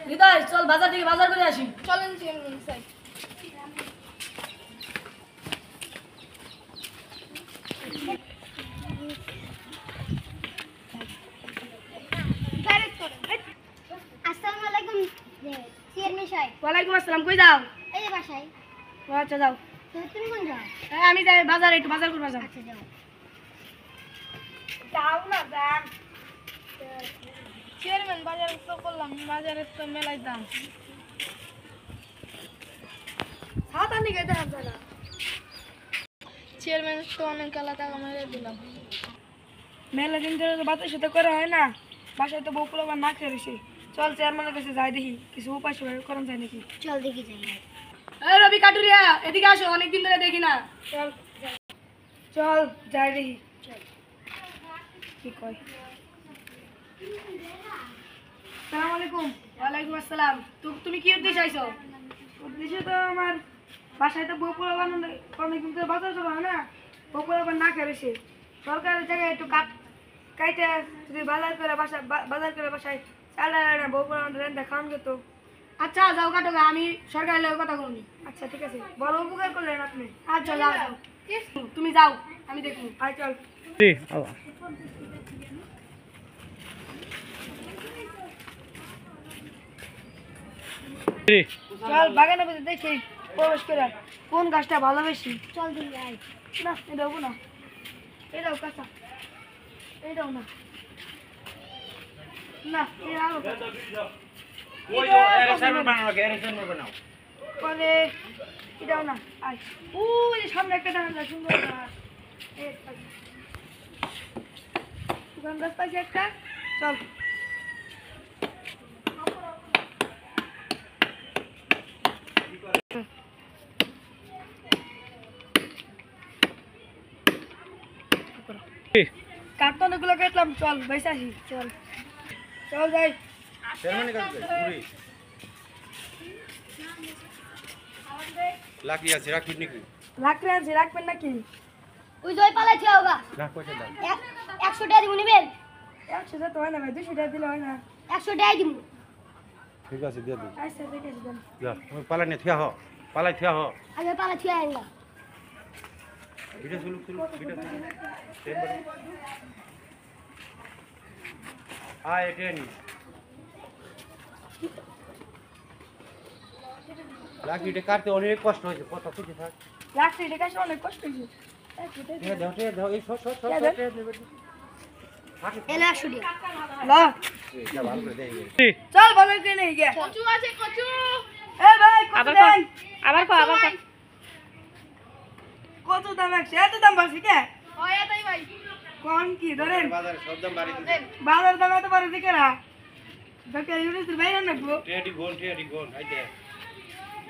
হৃদয় চল বাজার থেকে বাজার করে আসি। চলেন চেয়ারম্যান সাহেব। আসসালামু আলাইকুম চেয়ারম্যান সাহেব। ওয়ালাইকুম আসসালাম। কই যাও? এই যে বাসায়। ও আচ্ছা যাও। তো তুমি কোন যাও? আমি যাই বাজারে, একটু বাজার করবা যাও। আচ্ছা যাও। যাও না যান। চেয়ারম্যান বাজারে তো করলাম, বাজারে তো মেলাই দাম। সাত আনি গাইতে হাত না। চেয়ারম্যান তো অনেক কালা টাকা মেরে দিলাম। মেলা দিন ধরে তো বাতের সাথে করা হয় না, বাসায় তো বউ পোলাবার না খেয়ে রয়েছে। চল চেয়ারম্যানের কাছে যাই, দেখি কিছু উপায় করা যায় নাকি। চল দেখি যাই। এই রবি কাটুরিয়া, এদিকে আসো, অনেকদিন ধরে দেখি না। চল চল যাই দেখি। কি কয়? সালাম আলাইকুম। ওয়ালাইকুম আসসালাম। তুমি কি উদ্দেশ্যে আইছো? উদ্দেশ্য তো আমার বাসায় তো বউ পোলাবার অনেকদিন ধরে বাজার করা হয় না, বউ পোলাবার না খেয়ে রয়েছে। সরকারের জায়গায় একটু কাইতে যদি বাজার করে বাসায় চাল ডাল না বউ পোলাবার রেন্ট খাওয়ান যেত। আচ্ছা যাও কাটো গা, আমি সরকারের লোকের কথা বলি। আচ্ছা ঠিক আছে, বড় উপকার করলেন আপনি। আচ্ছা যাও যাও। তুমি যাও, আমি দেখবো। আয় চল। চল বাগানে বসে দেখি প্রবেশ করে কোন গাছটা ভালো বেশি। চল দেখি যাই। না এটাও না, এটাও কাঁচা, এটাও না, না এটা আরো কাঁচা। পরে এটাও না। আয় ওই যে সামনে একটা দাঁড়ানো সুন্দর গাছ, এই গাছ। সুগন্ধ গাছ পাইছি একটা। চল কার্টন গুলো কাটলাম, চল বেসে আসি। চল চল যাই। লাকি আছে রাখি নাকি রাখবেন আনছি, রাখবেন নাকি? ওই জয় পালাই ছিল ওগা। না কয়টা দাও 100 টাকা দিব নিবেন? 100 তো হয় না ভাই, 200 টাকা দিলে হয় না। 100 টাকা দিব। ঠিক আছে দিয়ে দিই আচ্ছা ঠিক আছে দেন। যা ওই পালা নিয়ে থিয়া হ পালাই থিয়া হ আগে পালাই ছিল আইলা। ভিডিও শুরু ভিডিও এটা নি লাকি এটা কাটতে অনেক কষ্ট হয়েছে, কত কিছু থাক রাখছি, এটা কাছে অনেক কষ্ট হয়েছে। দাও এই সর এলো 100 টাকা। ল ভালো করে দেই চল বাজার কিনে নিয়ে গিয়া। কচু আছে কচু। এ ভাই কত দেন? আবার কত দাম আছে? এত দাম বাড়ছে কে? হয় এটাই ভাই। কোন কি ধরেন বাজারে সব দাম বাড়ি দিছে বাজার দাম এত বাড়ে দিকে না। ডক্টর ইউনুস বাইরে না গো। টেডি গোন আইতে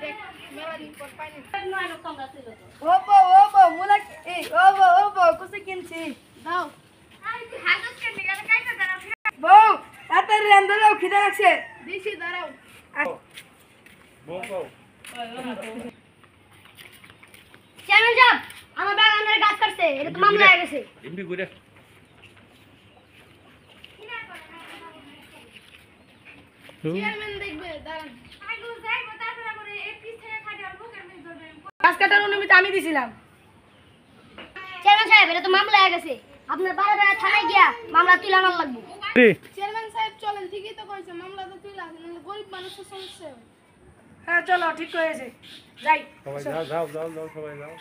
দেখ মেলা দিন পর পাইনি। ওবো মুলা এই ওবো কসে কিনছি দাও। বউ এত রেন্দ দাও, খিদে লাগছে। দিছি দাঁড়াও। বউ চেয়ারম্যান সাহেব, আমার বাগানের গাছ কাটছে, এটা তো মামলা হয়ে গেছে। এমবি ঘুরে চেয়ারম্যান দেখবে দাঁড়ান। গাছ কাটার অনুমতি আমি দিছিলাম। চেয়ারম্যান সাহেব, এটা তো মামলা হয়ে গেছে। আপনার বারে থানায় গিয়া মামলা তুলে আনার লাগবে। চেয়ারম্যান সাহেব চলেন, ঠিকই তো কইছে, মামলা তো তুই লাগে না, গরিব মানুষের সমস্যা। হ্যাঁ চলো ঠিক হয়েছে, যাই। সবাই যাও সবাই যাও